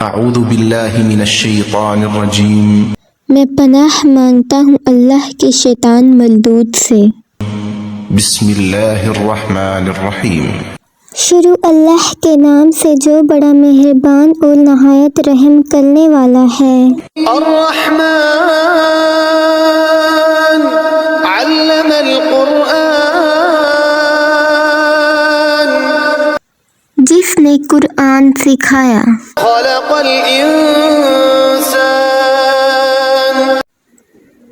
اعوذ باللہ من الشیطان الرجیم میں پناہ مانگتا ہوں اللہ کے شیطان ملدود سے۔ بسم اللہ الرحمن الرحیم۔ شروع اللہ کے نام سے جو بڑا مہربان اور نہایت رحم کرنے والا ہے۔ الرحمن علم القرآن، جس نے قرآن سکھایا۔ خلق الانسان،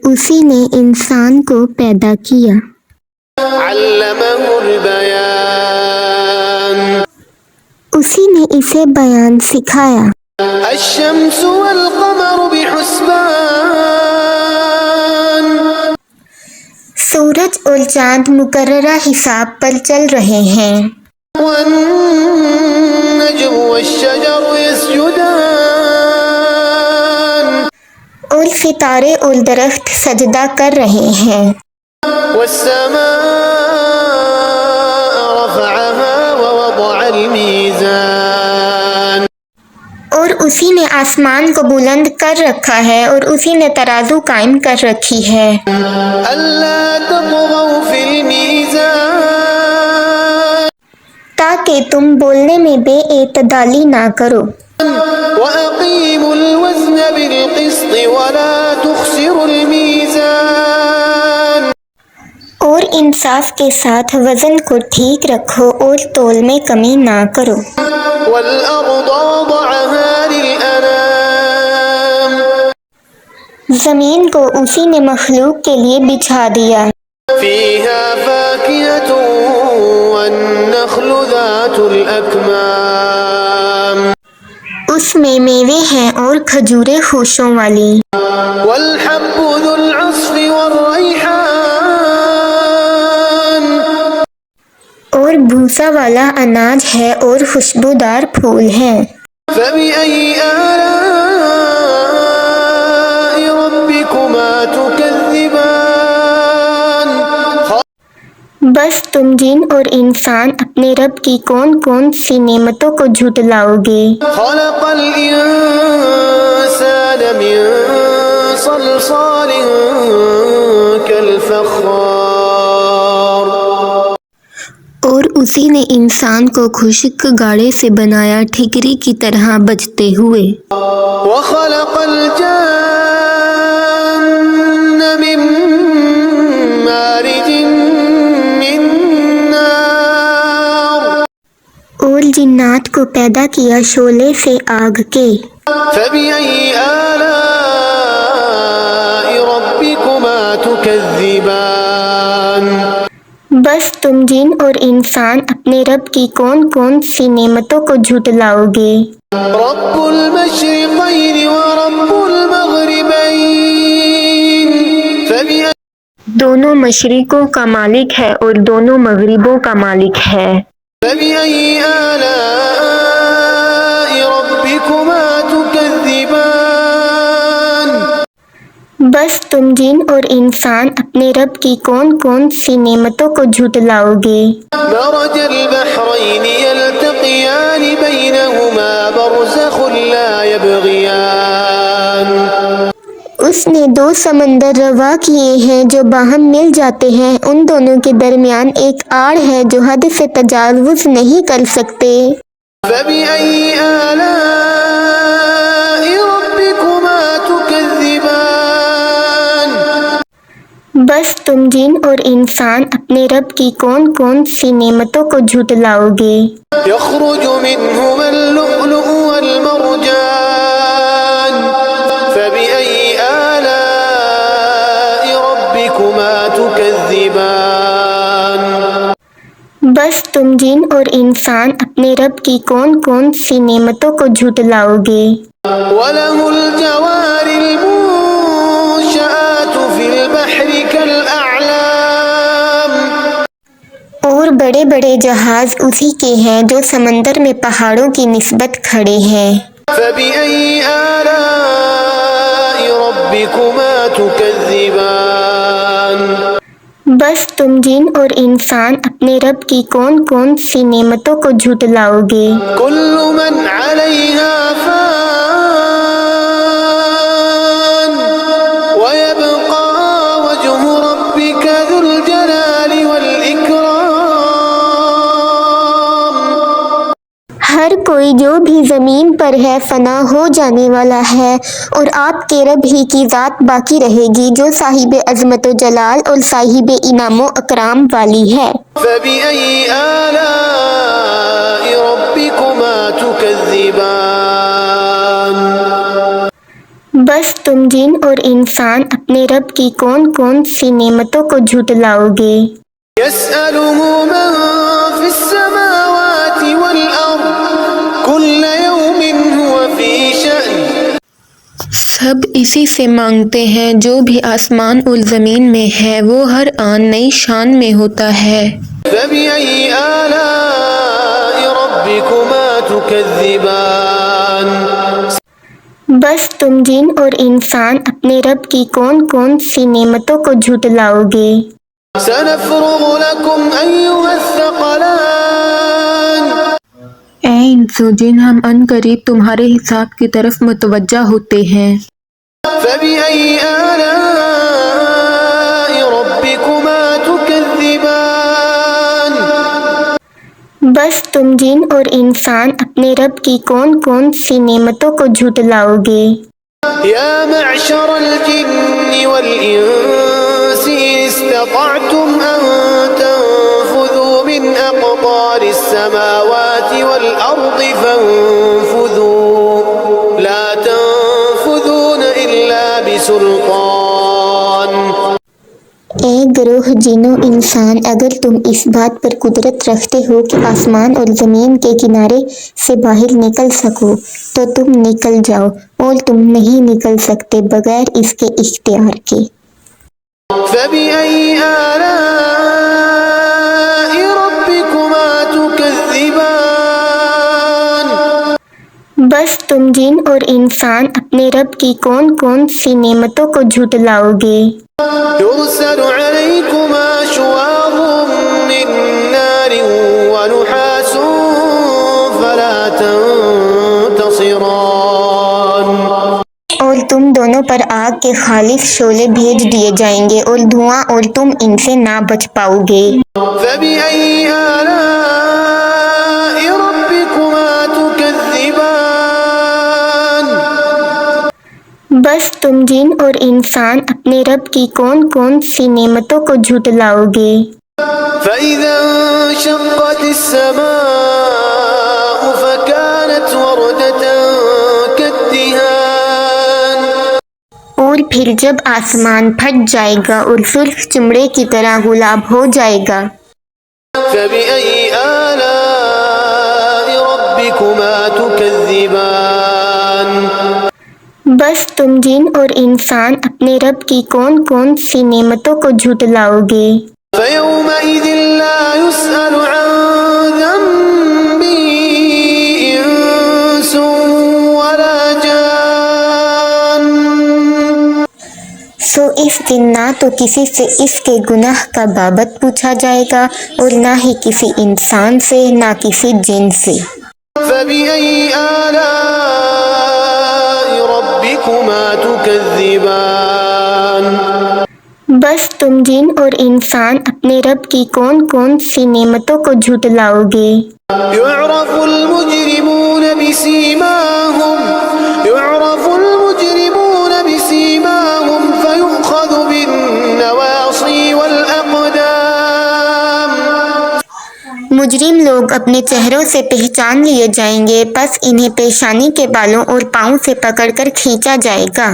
اسی نے انسان کو پیدا کیا۔ علمہ البیان، اسی نے اسے بیان سکھایا۔ الشمس والقمر بحسبان، سورج اور چاند مقررہ حساب پر چل رہے ہیں۔ والنجم والشجر يسجدان، اور ستارے اور درخت سجدہ کر رہے ہیں۔ والسماء رفعها ووضع الميزان، اور اسی نے آسمان کو بلند کر رکھا ہے اور اسی نے ترازو قائم کر رکھی ہے۔ ألا تطغوا في الميزان، تاکہ تم بولنے میں بے اعتدالی نہ کرو۔ وأقيموا الوزن بالقسط ولا تخسروا الميزان، اور انصاف کے ساتھ وزن کو ٹھیک رکھو اور تول میں کمی نہ کرو۔ والأرض وضعها للأنام، زمین کو اسی نے مخلوق کے لیے بچھا دیا۔ فيها فاكهة والنخل ذات الأكمام، اس میں میوے ہیں اور کھجوریں خوشوں والی۔ والحب ذو العصف والريحان، اور بھوسا والا اناج ہے اور خوشبودار پھول ہیں۔ فبأي آلاء ربكما تكذبان، بس تم جن اور انسان اپنے رب کی کون کون سی نعمتوں کو جھٹلاؤ گے۔ خلق الإنسان من صلصال كالفخار، اور اسی نے انسان کو خشک گاڑے سے بنایا ٹھیکری کی طرح بجتے ہوئے۔ وخلق الجان من مارج من نار، اور جنات کو پیدا کیا شعلے سے آگ کے۔ فبأي آلاء ربكما تكذبان، بس تم جن اور انسان اپنے رب کی کون کون سی نعمتوں کو جھٹلاؤ گے۔ رب المشرقين ورب المغربين، دونوں مشرقوں کا مالک ہے اور دونوں مغربوں کا مالک ہے۔ فبأي آلاء ربكما تكذبان، بس تم جن اور انسان اپنے رب کی کون کون سی نعمتوں کو جھٹلاؤ گے۔ مرج البحرين يلتقيان بينهما برزخ لا يبغيان، اس نے دو سمندر روا کیے ہیں جو باہم مل جاتے ہیں، ان دونوں کے درمیان ایک آڑ ہے جو حد سے تجاوز نہیں کر سکتے۔ فبأي آلاء ربكما تكذبان، بس تم جن اور انسان اپنے رب کی کون کون سی نعمتوں کو جھٹلاؤ گے۔ يخرج منهما اللؤلؤ والمرجان، فبأي آلاء ربكما تكذبان، بس تم جن اور انسان اپنے رب کی کون کون سی نعمتوں کو جھٹلاؤ گے۔ وله الجوار المنشآت في البحر كالأعلام، اور بڑے بڑے جہاز اسی کے ہیں جو سمندر میں پہاڑوں کی نسبت کھڑے ہیں۔ فبأي آلاء ربكما تكذبان، بس تم جن اور انسان اپنے رب کی کون کون سی نعمتوں کو جھٹلاؤ گے۔ كل من عليها فان، کوئی جو بھی زمین پر ہے فنا ہو جانے والا ہے، اور آپ کے رب ہی کی ذات باقی رہے گی جو صاحب عظمت و جلال اور صاحب انعام و اکرام والی ہے۔ فبأي آلاء ربكما تكذبان بس تم جن اور انسان اپنے رب کی کون کون سی نعمتوں کو جھٹلاؤ گے۔ يسأله من في السماوات والأرض كل يوم هو في شأن سب اسی سے مانگتے ہیں، جو بھی آسمان اور زمین میں ہے وہ ہر آن نئی شان میں ہوتا ہے۔ فبأي آلاء ربكما تكذبان بس تم جن اور انسان اپنے رب کی کون کون سی نعمتوں کو جھٹلاؤ گے۔ سنفرغ لكم أيها الثقلان اے انس و جن، ہم ان قریب تمہارے حساب کی طرف متوجہ ہوتے ہیں۔ فبأي آلاء ربكما تكذبان بس تم جن اور انسان اپنے رب کی کون کون سی نعمتوں کو جھٹلاؤ گے۔ يا معشر الجن والإنس إن استطعتم أن تنفذوا من أقطار السماوات والأرض فانفذوا لا تنفذون إلا بسلطان اے گروہ جن و انسان، اگر تم اس بات پر قدرت رکھتے ہو کہ آسمان اور زمین کے کنارے سے باہر نکل سکو تو تم نکل جاؤ، اور تم نہیں نکل سکتے بغیر اس کے اختیار کے۔ فبأي آلاء ربكما تكذبان بس تم جن اور انسان اپنے رب کی کون کون سی نعمتوں کو جھٹلاؤ گے۔ يرسل عليكما شواظ من نار ونحاس فلا تنتصران اور تم دونوں پر آگ کے خالص شعلے بھیج دیے جائیں گے اور دھواں، اور تم ان سے نہ بچ پاؤ گے۔ فبأي آلاء ربكما تكذبان بس تم جن اور انسان اپنے رب کی کون کون سی نعمتوں کو جھٹلاؤ گے۔ فإذا انشقت السماء فكانت وردة كالدهان اور پھر جب آسمان پھٹ جائے گا اور سرخ چمڑے کی طرح گلاب ہو جائے گا۔ فبأي آلاء ربكما تكذبان بس تم جن اور انسان اپنے رب کی کون کون سی نعمتوں کو جھٹلاؤ گے۔ فيومئذ لا يسأل عن ذنبه إنس ولا جان سو اس دن نہ تو کسی سے اس کے گناہ کا بابت پوچھا جائے گا، اور نہ ہی کسی انسان سے، نہ کسی جن سے۔ فبأي آلاء ربكما تكذبان بس تم جن اور انسان اپنے رب کی کون کون سی نعمتوں کو جھٹلاؤ گے۔ يعرف المجرمون بسيماهم فيؤخذ بالنواصي والأقدام مجرم لوگ اپنے چہروں سے پہچان لیے جائیں گے، پس انہیں پیشانی کے بالوں اور پاؤں سے پکڑ کر کھینچا جائے گا۔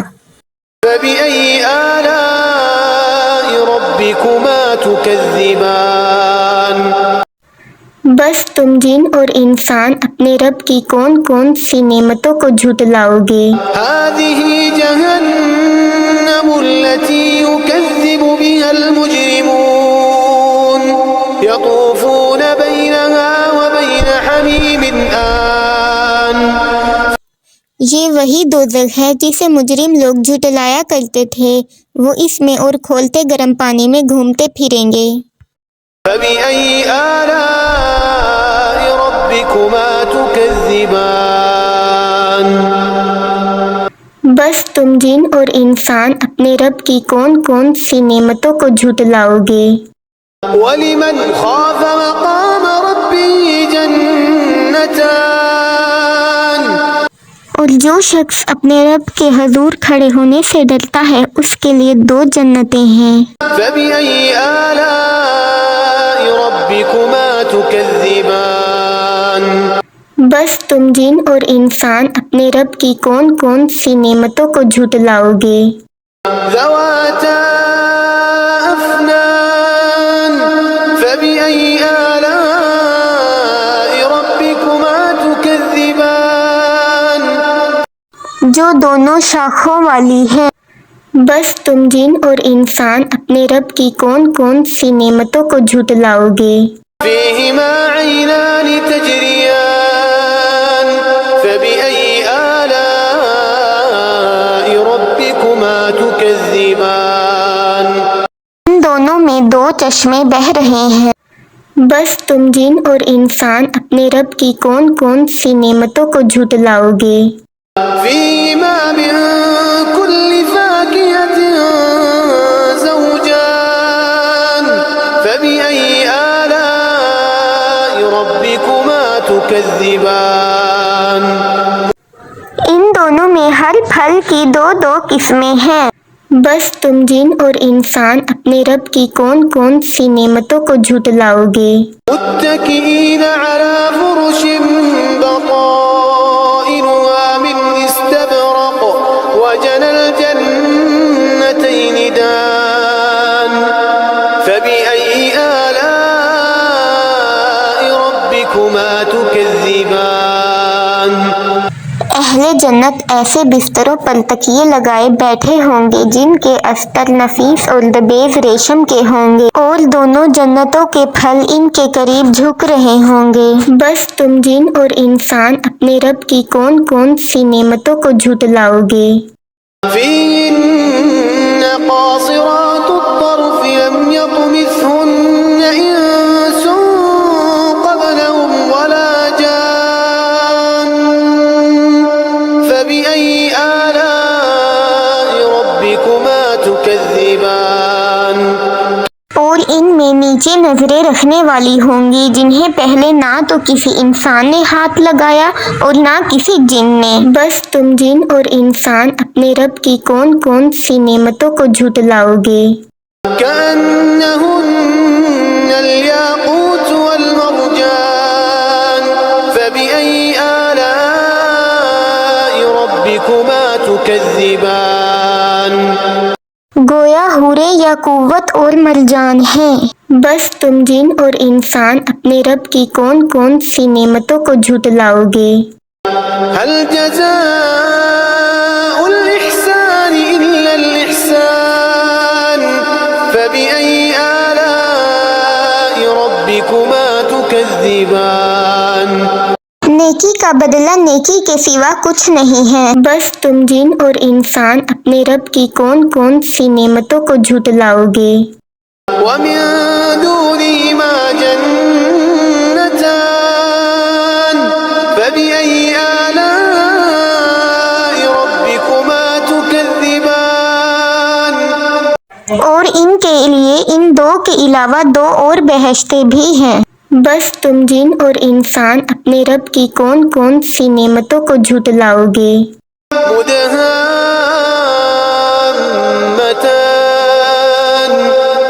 فبأي آلاء ربكما تكذبان بس تم جن اور انسان اپنے رب کی کون کون سی نعمتوں کو جھٹلاؤ گے۔ هذه جهنم التي يكذب بها المجرمون يطوفون بينها وبين حميم آن یہ وہی دوزخ ہے جسے مجرم لوگ جھٹلایا کرتے تھے، وہ اس میں اور کھولتے گرم پانی میں گھومتے پھریں گے۔ فبأي آلاء ربكما تكذبان بس تم جن اور انسان اپنے رب کی کون کون سی نعمتوں کو جھٹلاؤ گے۔ ولمن خاف مقام ربه جنتان اور جو شخص اپنے رب کے حضور کھڑے ہونے سے ڈرتا ہے اس کے لیے 2 جنتیں ہیں۔ فبأي آلاء ربكما تكذبان بس تم جن اور انسان اپنے رب کی کون کون سی نعمتوں کو جھٹلاؤ گے؟ ذواتا أفنان فبأي آلاء ربكما تكذبان جو دونوں شاخوں والی ہے۔ بس تم جن اور انسان اپنے رب کی کون کون سی نعمتوں کو جھٹلاؤ گے؟ فيهما عينان تجريان فبأي آلاء ربكما تكذبان ان دونوں میں 2 چشمے بہہ رہے ہیں۔ بس تم جن اور انسان اپنے رب کی کون کون سی نعمتوں کو جھٹلاؤ گے؟ فيهما من كل فاكهة زوجان فبأي آلاء ربكما تكذبان ان دونوں میں ہر پھل کی 2 قسمیں ہیں۔ بس تم جن اور انسان اپنے رب کی کون کون سی نعمتوں کو جھٹلاؤ گے؟ متكئين على فرش بطائنها من استبرق وجنى الجنتين دان فبأي آلاء ربكما تكذبان اہل جنت ایسے بستروں پر تکیے لگائے بیٹھے ہوں گے جن کے استر نفیس اور دبیز ریشم کے ہوں گے اور دونوں جنتوں کے پھل ان کے قریب جھک رہے ہوں گے۔ بس تم جن اور انسان اپنے رب کی کون کون سی نعمتوں کو جھٹلاؤ گے؟ فيهن قاصرات الطرف لم يطمثهن إنس قبلهم ولا جان فبأي آلاء ربكما تكذبان اور ان میں نیچے نظریں رکھنے والی ہوں گی جنہیں پہلے نہ تو کسی انسان نے ہاتھ لگایا اور نہ کسی جن نے۔ بس تم جن اور انسان اپنے رب کی کون کون سی نعمتوں کو جھٹلاؤ گے؟ كأنهن الياقوت والمرجان فبأي آلاء ربكما تكذبان گویا حورے یا قوت اور مرجان ہیں۔ بس تم جن اور انسان اپنے رب کی کون کون سی نعمتوں کو جھٹلاؤ گے؟ هل جزاء الإحسان إلا الإحسان فبأي آلاء ربكما تكذبان نیکی کا بدلہ نیکی کے سوا کچھ نہیں ہے۔ بس تم جن اور انسان اپنے رب کی کون کون سی نعمتوں کو جھٹلاؤ گے؟ ومن دونهما جنتان فبأي آلاء ربكما تكذبان اور ان کے لیے ان 2 کے علاوہ 2 اور بہشتیں بھی ہیں۔ بس تم جن اور انسان اپنے رب کی کون کون سی نعمتوں کو جھٹلاؤ گے؟ مدهامتان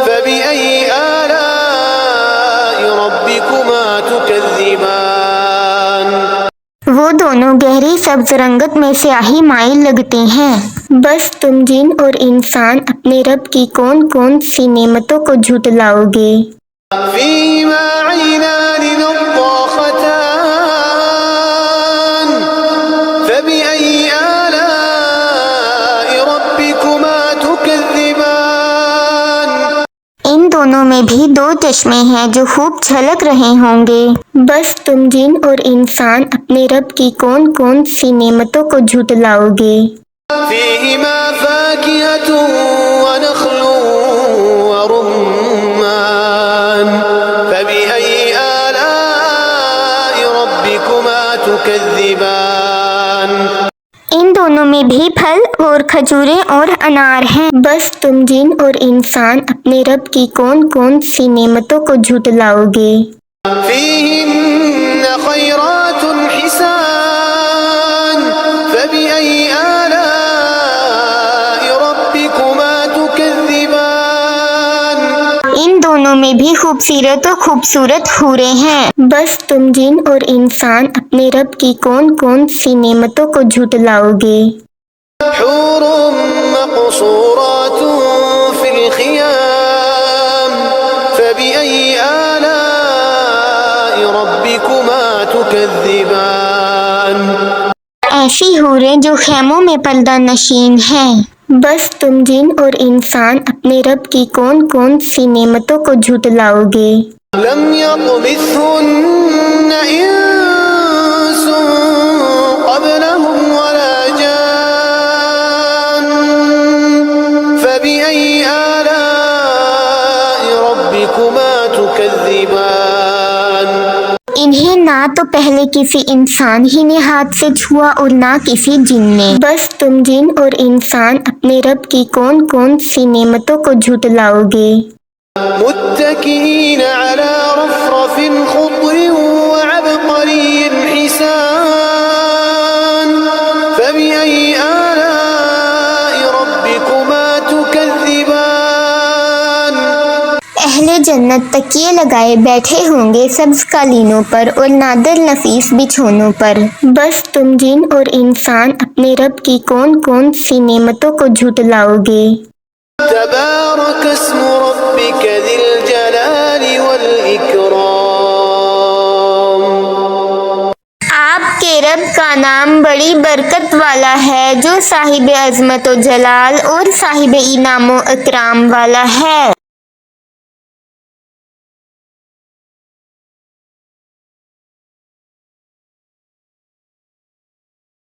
فبأي آلاء ربكما تكذبان وہ دونوں گہری سبز رنگت میں سیاہی مائل لگتے ہیں۔ بس تم جن اور انسان اپنے رب کی کون کون سی نعمتوں کو جھٹلاؤ گے؟ فيهما عينان نضاختان فبأي آلاء ربكما تكذبان ان دونوں میں بھی 2 چشمے ہیں جو خوب چھلک رہے ہوں گے۔ بس تم جن اور انسان اپنے رب کی کون کون سی نعمتوں کو جھٹلاؤ گے؟ فيهما فاكهة ونخل ورمان فبأي آلاء ربكما تكذبان ان دونوں میں بھی پھل اور کھجوریں اور انار ہیں۔ بس تم جن اور انسان اپنے رب کی کون کون سی نعمتوں کو جھٹلاؤ گے؟ فيهن خيرات حسان فبأي آلاء ربكما تكذبان ان دونوں میں بھی خوبصورت و خوبصورت حوریں ہیں، بس تم جن اور انسان اپنے رب کی کون کون سی نعمتوں کو جھٹلاؤ گے؟ حور مقصورات في الخيام فبأي آلاء ربكما تكذبان ایسی حوریں جو خیموں میں پردہ نشین ہیں، بس تم جن اور انسان اپنے رب کی کون کون سی نعمتوں کو جھٹلاؤ گے؟ لم يطمثهن إنس قبلهم ولا جان فبأي آلاء ربكما تكذبان انہیں نہ تو پہلے کسی انسان ہی نے ہاتھ سے چھوا اور نہ کسی جن نے، بس تم جن اور انسان اپنے رب کی کون کون سی نعمتوں کو جھٹلاؤ گے؟ متكئين على رفرف خضر وعبقري حسان فبأي آلاء ربكما تكذبان اہل جنت تکیے لگائے بیٹھے ہوں گے سبز قالینوں پر اور نادر نفیس بچھونوں پر، بس تم جن اور انسان اپنے رب کی کون کون سی نعمتوں کو جھٹلاؤ گے؟ تبارك اسم ربك ذي الجلال والإكرام آپ کے رب کا نام بڑی برکت والا ہے جو صاحب عظمت و جلال اور صاحب انعام و اکرام والا ہے۔